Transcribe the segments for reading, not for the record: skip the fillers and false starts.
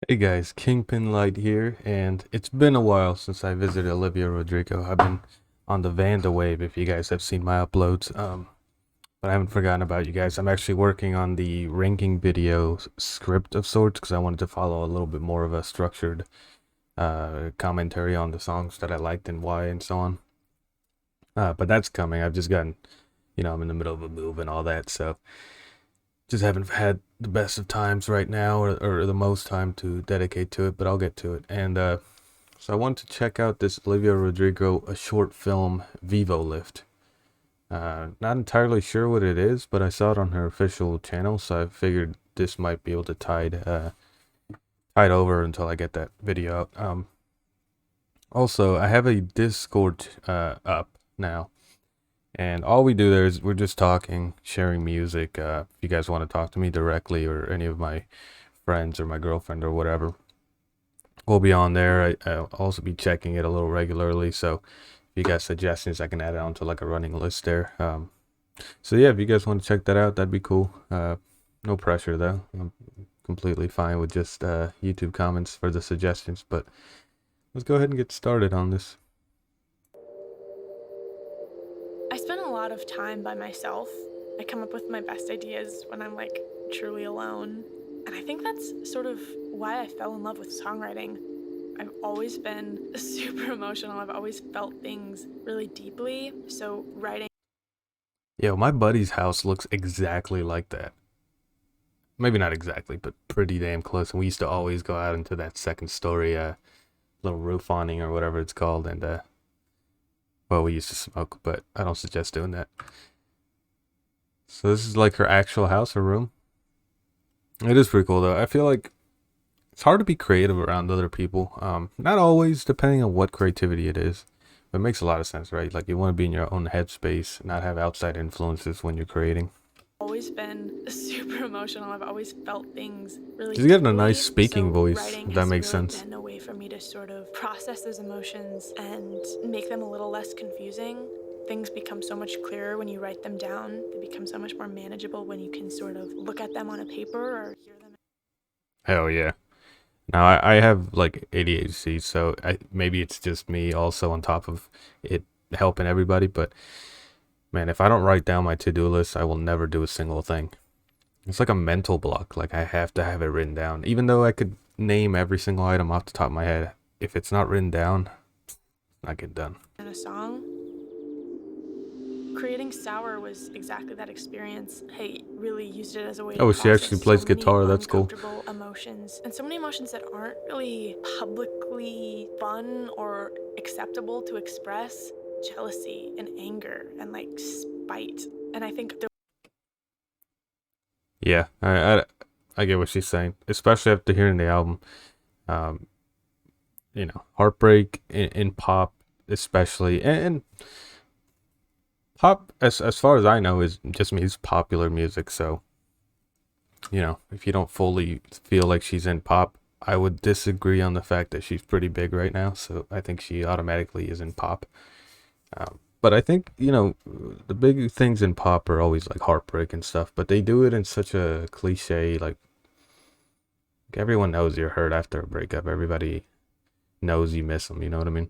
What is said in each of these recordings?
Hey guys, Kingpin Light here, and it's been a while since I visited Olivia Rodrigo. I've been on the Vanda wave if you guys have seen my uploads, but I haven't forgotten about you guys. I'm actually working on the ranking video script of sorts because I wanted to follow a little bit more of a structured commentary on the songs that I liked and why and so on. But that's coming. I've just gotten, I'm in the middle of a move and all that, so just haven't had the best of times right now or the most time to dedicate to it, but I'll get to it. And so I wanted to check out this Olivia Rodrigo a short film VEVO lift. Not entirely sure what it is, but I saw it on her official channel, so I figured this might be able to tide over until I get that video out. Also, I have a Discord up now, and all we do there is we're just talking, sharing music. If you guys want to talk to me directly or any of my friends or my girlfriend or whatever, we'll be on there. I'll also be checking it a little regularly. So if you got suggestions, I can add it onto like a running list there. So yeah, if you guys want to check that out, that'd be cool. No pressure though. I'm completely fine with just YouTube comments for the suggestions. But let's go ahead and get started on this. I spend a lot of time by myself. I come up with my best ideas when I'm like truly alone. And I think that's sort of why I fell in love with songwriting. I've always been super emotional. I've always felt things really deeply. So writing. Yo, my buddy's house looks exactly like that. Maybe not exactly, but pretty damn close. And we used to always go out into that second story, little roof awning or whatever it's called, and well, we used to smoke, but I don't suggest doing that. So this is like her actual house, her room. It is pretty cool though. I feel like it's hard to be creative around other people. Not always, depending on what creativity it is. But it makes a lot of sense, right? Like you want to be in your own headspace, not have outside influences when you're creating. Always been super emotional. I've always felt things really She's getting a deeply. nice speaking So voice, writing if that has makes really sense. been a way for me to sort of process those emotions and make them a little less confusing. Things become so much clearer when you write them down. They become so much more manageable when you can sort of look at them on a paper or hear them. Hell yeah. Now I have like ADHD, so maybe it's just me also on top of it helping everybody. But man, if I don't write down my to-do list, I will never do a single thing. It's like a mental block. Like I have to have it written down. Even though I could name every single item off the top of my head, if it's not written down, I get done. In a song. Creating Sour was exactly that experience. I really used it as a way to Oh, she actually process plays so many guitar. That's cool. uncomfortable emotions and so many emotions that aren't really publicly fun or acceptable to express. Jealousy and anger and like spite. And I think Yeah, I get what she's saying, especially after hearing the album. Um, heartbreak in pop, especially, and pop, as far as I know, is just means popular music. So, if you don't fully feel like she's in pop, I would disagree on the fact that she's pretty big right now. So I think she automatically is in pop. But I think, the big things in pop are always like heartbreak and stuff, but they do it in such a cliche, like everyone knows you're hurt after a breakup. Everybody knows you miss them, you know what I mean?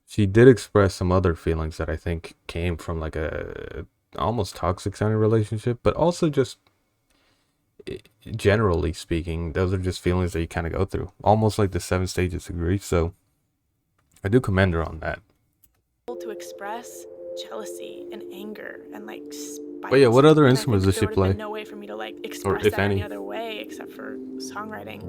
She did express some other feelings that I think came from like a almost toxic sounding relationship, but also just generally speaking, those are just feelings that you kind of go through, almost like the 7 stages of grief. So I do commend her on that. to express jealousy and anger and like spite. But yeah, what other And I instruments think does she there would have play? been no way for me to like Or express if that any any? other way except for songwriting.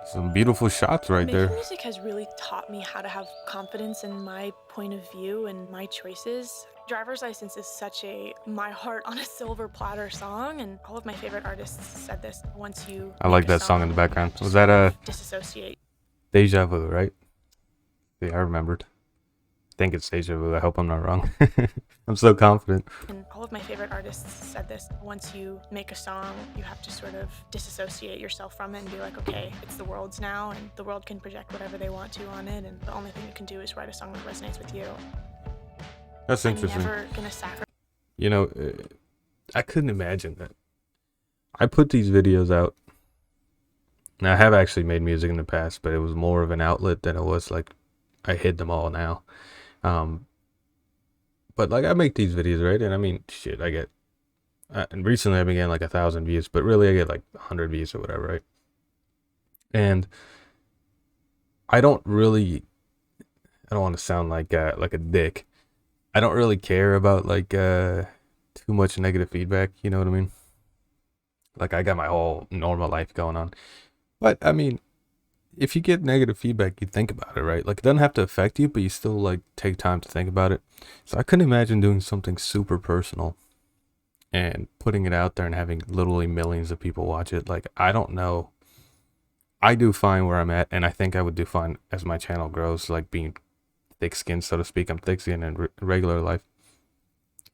Some beautiful shots right Making there. music has really taught me how to have confidence in my point of view and my choices. Driver's License is such a my heart on a silver platter song, and all of my favorite artists said this. Once you I like that song in the background. Was that disassociate? Deja Vu, right? Yeah, I remembered. I think it's Deja Vu. I hope I'm not wrong. I'm so confident. And all of my favorite artists said this. Once you make a song, you have to sort of disassociate yourself from it and be like, okay, it's the world's now, and the world can project whatever they want to on it, and the only thing you can do is write a song that resonates with you. That's interesting. I'm never gonna sacrifice. I couldn't imagine that. I put these videos out. Now, I have actually made music in the past, but it was more of an outlet than it was like I hid them all now. Um, but like I make these videos, right? And I mean, shit, I get. And recently I've been getting like 1,000 views, but really I get like 100 views or whatever, right? And I don't really. I don't want to sound like a dick. I don't really care about like too much negative feedback. You know what I mean? Like I got my whole normal life going on. But I mean, if you get negative feedback, you think about it, right? Like it doesn't have to affect you, but you still like take time to think about it. So I couldn't imagine doing something super personal and putting it out there and having literally millions of people watch it. Like I don't know. I do fine where I'm at, and I think I would do fine as my channel grows, like being thick-skinned, so to speak. I'm thick-skinned in regular life.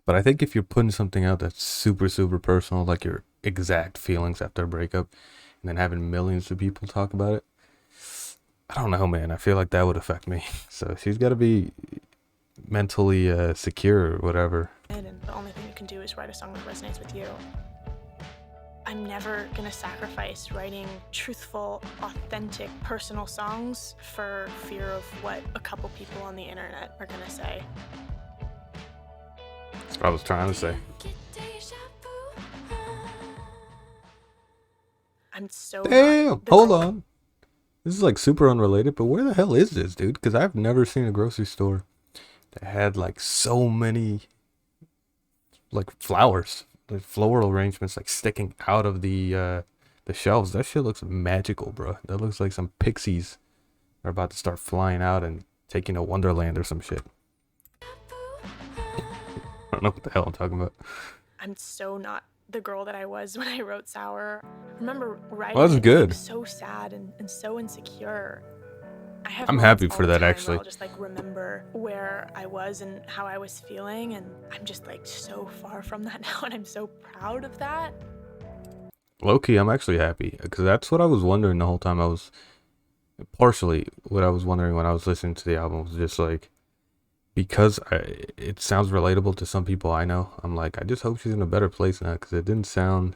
But I think if you're putting something out that's super, super personal, like your exact feelings after a breakup, and then having millions of people talk about it, I don't know, man. I feel like that would affect me. So she's got to be mentally secure or whatever. And the only thing you can do is write a song that resonates with you. I'm never gonna sacrifice writing truthful, authentic, personal songs for fear of what a couple people on the internet are gonna say. That's what I was trying to say. I'm so Damn, hold on. This is like super unrelated, but where the hell is this, dude? Because I've never seen a grocery store that had like so many like flowers, like floral arrangements like sticking out of the shelves. That shit looks magical, bro. That looks like some pixies are about to start flying out and taking a wonderland or some shit. I don't know what the hell I'm talking about. I'm so not the girl that I was when I wrote Sour. I remember writing Well, that's it good. so sad and so insecure. I'm happy for that, actually. I'll just like remember where I was and how I was feeling, and I'm just like so far from that now, and I'm so proud of that. Low-key, I'm actually happy because that's what I was wondering the whole time. Partially what I was wondering when I was listening to the album was just like, because it sounds relatable to some people I know. I'm like, I just hope she's in a better place now, because it didn't sound.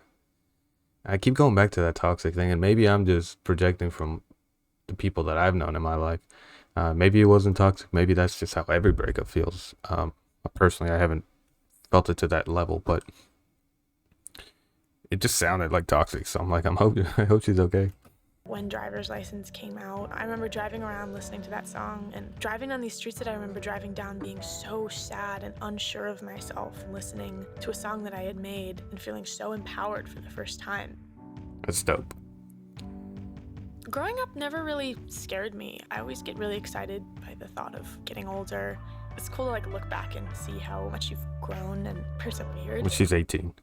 I keep going back to that toxic thing, and maybe I'm just projecting from the people that I've known in my life. Maybe it wasn't toxic. Maybe that's just how every breakup feels. Personally, I haven't felt it to that level, but it just sounded like toxic. So I'm like, I hope she's okay. When Driver's License came out, I remember driving around listening to that song, and driving down these streets that I remember driving down being so sad and unsure of myself, and listening to a song that I had made and feeling so empowered for the first time. That's dope. Growing up never really scared me. I always get really excited by the thought of getting older. It's cool to like look back and see how much you've grown and persevered. Well, she's 18.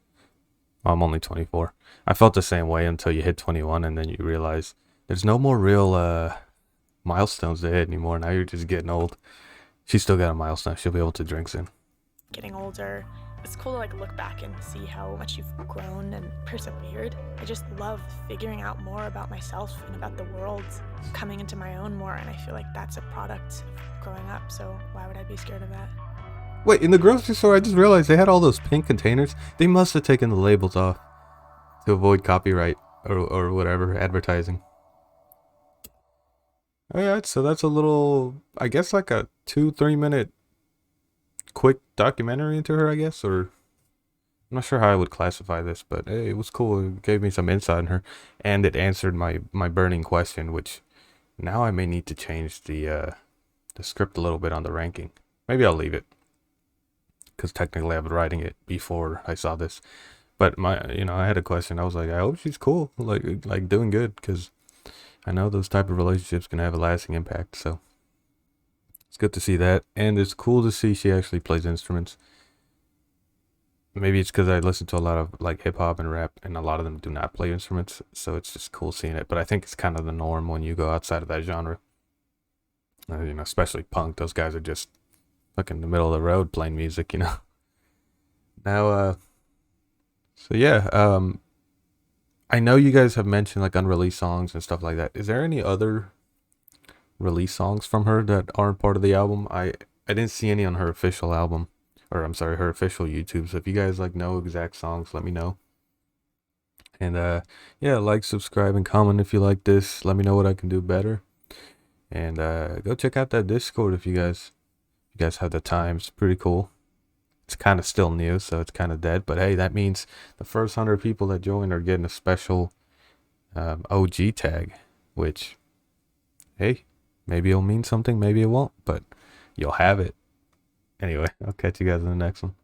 I'm only 24. I felt the same way until you hit 21, and then you realize there's no more real milestones to hit anymore. Now you're just getting old. She's still got a milestone she'll be able to drink soon. Getting older, it's cool to like look back and see how much you've grown and persevered. I just love figuring out more about myself and about the world, coming into my own more, and I feel like that's a product of growing up, so why would I be scared of that? Wait, in the grocery store, I just realized they had all those pink containers. They must have taken the labels off to avoid copyright or whatever, advertising. Oh yeah, so that's a little, I guess like a 2-3 minute quick documentary into her, I guess, or I'm not sure how I would classify this, but hey, it was cool. It gave me some insight on her, and it answered my burning question, which now I may need to change the script a little bit on the ranking. Maybe I'll leave it, because technically I was writing it before I saw this. But I had a question. I was like, I hope she's cool, like doing good, because I know those type of relationships can have a lasting impact. So it's good to see that, and it's cool to see she actually plays instruments. Maybe it's because I listen to a lot of like hip hop and rap, and a lot of them do not play instruments, so it's just cool seeing it. But I think it's kind of the norm when you go outside of that genre. Especially punk. Those guys are just like in the middle of the road playing music, Now, so yeah, I know you guys have mentioned like unreleased songs and stuff like that. Is there any other release songs from her that aren't part of the album? I didn't see any on her official album, or I'm sorry, her official YouTube. So if you guys like know exact songs, let me know. And yeah, like, subscribe, and comment if you like this. Let me know what I can do better. And go check out that Discord if you guys have the time. It's pretty cool. It's kind of still new, so it's kind of dead. But hey, that means the first 100 people that join are getting a special OG tag, which, hey, maybe it'll mean something, maybe it won't, but you'll have it. Anyway, I'll catch you guys in the next one.